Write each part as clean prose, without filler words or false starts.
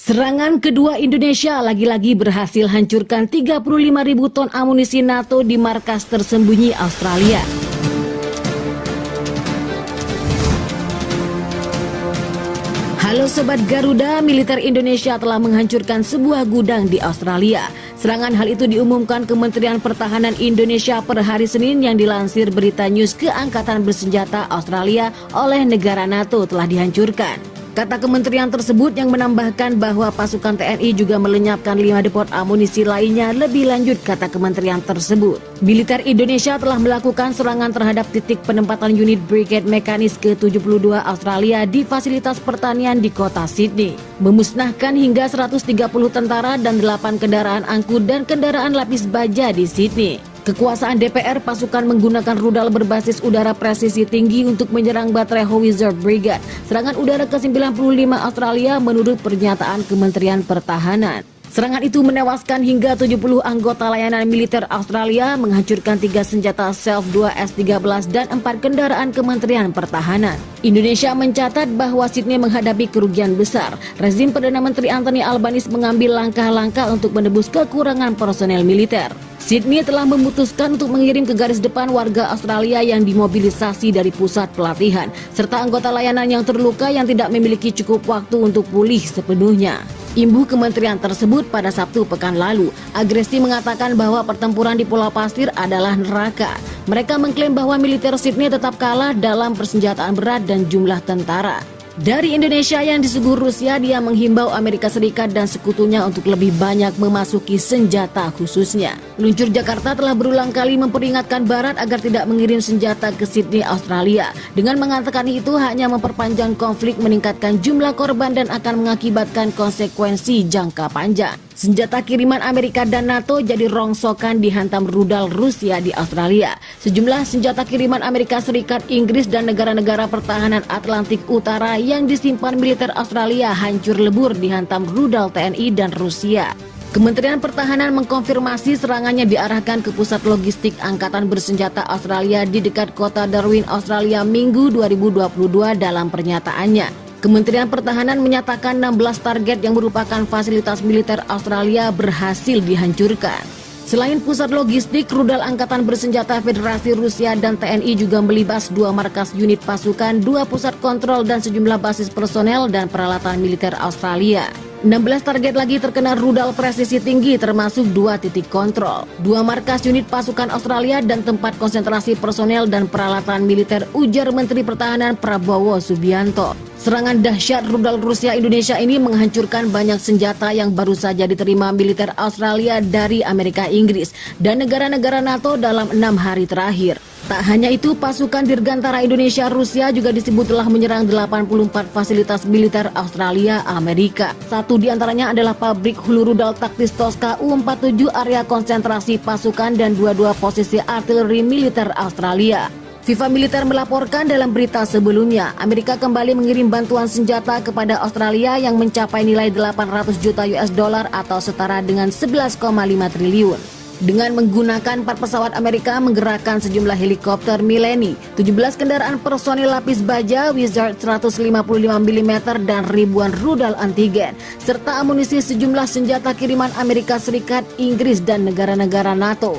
Serangan kedua Indonesia lagi-lagi berhasil hancurkan 35.000 ton amunisi NATO di markas tersembunyi Australia. Halo Sobat Garuda, militer Indonesia telah menghancurkan sebuah gudang di Australia. Serangan hal itu diumumkan Kementerian Pertahanan Indonesia per hari Senin yang dilansir berita news keangkatan bersenjata Australia oleh negara NATO telah dihancurkan. Kata kementerian tersebut yang menambahkan bahwa pasukan TNI juga melenyapkan 5 depot amunisi lainnya. Lebih lanjut, kata kementerian tersebut, militer Indonesia telah melakukan serangan terhadap titik penempatan unit Brigade Mekanis ke-72 Australia di fasilitas pertanian di kota Sydney, memusnahkan hingga 130 tentara dan 8 kendaraan angkut dan kendaraan lapis baja di Sydney. Kekuasaan DPR, pasukan menggunakan rudal berbasis udara presisi tinggi untuk menyerang baterai Howitzer Brigade, serangan udara ke-95 Australia menurut pernyataan Kementerian Pertahanan. Serangan itu menewaskan hingga 70 anggota layanan militer Australia, menghancurkan 3 senjata Self-2 S-13 dan 4 kendaraan Kementerian Pertahanan. Indonesia mencatat bahwa Sydney menghadapi kerugian besar. Rezim Perdana Menteri Anthony Albanese mengambil langkah-langkah untuk menebus kekurangan personel militer. Sydney telah memutuskan untuk mengirim ke garis depan warga Australia yang dimobilisasi dari pusat pelatihan, serta anggota layanan yang terluka yang tidak memiliki cukup waktu untuk pulih sepenuhnya. Imbuh kementerian tersebut pada Sabtu pekan lalu, Agresti mengatakan bahwa pertempuran di Pulau Pasir adalah neraka. Mereka mengklaim bahwa militer Sydney tetap kalah dalam persenjataan berat dan jumlah tentara. Dari Indonesia yang disuguh Rusia, dia menghimbau Amerika Serikat dan sekutunya untuk lebih banyak memasuki senjata khususnya. Peluncur Jakarta telah berulang kali memperingatkan Barat agar tidak mengirim senjata ke Sydney, Australia. Dengan mengatakan itu hanya memperpanjang konflik, meningkatkan jumlah korban dan akan mengakibatkan konsekuensi jangka panjang. Senjata kiriman Amerika dan NATO jadi rongsokan dihantam rudal Rusia di Australia. Sejumlah senjata kiriman Amerika Serikat, Inggris dan negara-negara pertahanan Atlantik Utara yang disimpan militer Australia hancur lebur dihantam rudal TNI dan Rusia. Kementerian Pertahanan mengkonfirmasi serangannya diarahkan ke pusat logistik Angkatan Bersenjata Australia di dekat kota Darwin, Australia, Minggu 2022 dalam pernyataannya. Kementerian Pertahanan menyatakan 16 target yang merupakan fasilitas militer Australia berhasil dihancurkan. Selain pusat logistik, rudal Angkatan Bersenjata Federasi Rusia dan TNI juga melibas 2 markas unit pasukan, 2 pusat kontrol dan sejumlah basis personel dan peralatan militer Australia. 16 target lagi terkena rudal presisi tinggi termasuk 2 titik kontrol, 2 markas unit pasukan Australia dan tempat konsentrasi personel dan peralatan militer, ujar Menteri Pertahanan Prabowo Subianto. Serangan dahsyat rudal Rusia Indonesia ini menghancurkan banyak senjata yang baru saja diterima militer Australia dari Amerika, Inggris dan negara-negara NATO dalam 6 hari terakhir. Tak hanya itu, pasukan Dirgantara Indonesia Rusia juga disebut telah menyerang 84 fasilitas militer Australia, Amerika. Satu di antaranya adalah pabrik hulu rudal taktis Tosca U-47, area konsentrasi pasukan dan 22 posisi artileri militer Australia. FIFA Militer melaporkan dalam berita sebelumnya, Amerika kembali mengirim bantuan senjata kepada Australia yang mencapai nilai 800 juta US dollar atau setara dengan 11,5 triliun. Dengan menggunakan 4 pesawat Amerika menggerakkan sejumlah helikopter Millennium, 17 kendaraan personil lapis baja Wizard 155 mm dan ribuan rudal antigen, serta amunisi sejumlah senjata kiriman Amerika Serikat, Inggris dan negara-negara NATO.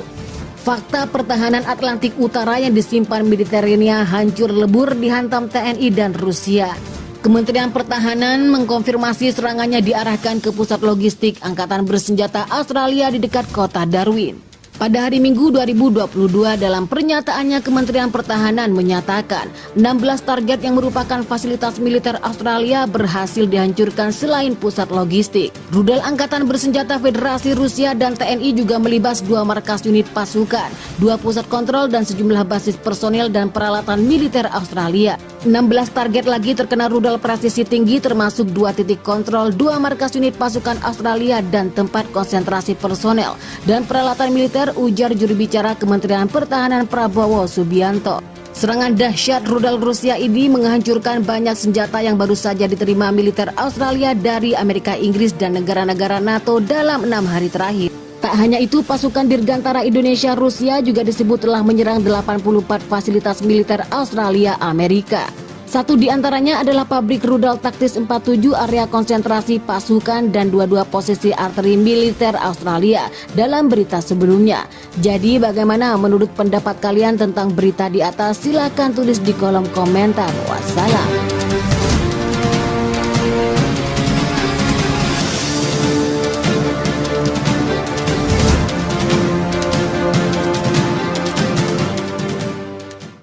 Fakta pertahanan Atlantik Utara yang disimpan militernya hancur lebur dihantam TNI dan Rusia. Kementerian Pertahanan mengkonfirmasi serangannya diarahkan ke pusat logistik Angkatan Bersenjata Australia di dekat kota Darwin. Pada hari Minggu 2022 dalam pernyataannya, Kementerian Pertahanan menyatakan 16 target yang merupakan fasilitas militer Australia berhasil dihancurkan selain pusat logistik. Rudal Angkatan Bersenjata Federasi Rusia dan TNI juga melibas 2 markas unit pasukan, 2 pusat kontrol dan sejumlah basis personel dan peralatan militer Australia. 16 target lagi terkena rudal presisi tinggi termasuk 2 titik kontrol, 2 markas unit pasukan Australia dan tempat konsentrasi personel dan peralatan militer, ujar juru bicara Kementerian Pertahanan Prabowo Subianto. Serangan dahsyat rudal Rusia ini menghancurkan banyak senjata yang baru saja diterima militer Australia dari Amerika, Inggris dan negara-negara NATO dalam 6 hari terakhir. Tak hanya itu, pasukan Dirgantara Indonesia Rusia juga disebut telah menyerang 84 fasilitas militer Australia, Amerika. Satu di antaranya adalah pabrik rudal taktis 47 area konsentrasi pasukan dan dua-dua posisi arteri militer Australia dalam berita sebelumnya. Jadi bagaimana menurut pendapat kalian tentang berita di atas? Silakan tulis di kolom komentar. Wassalam.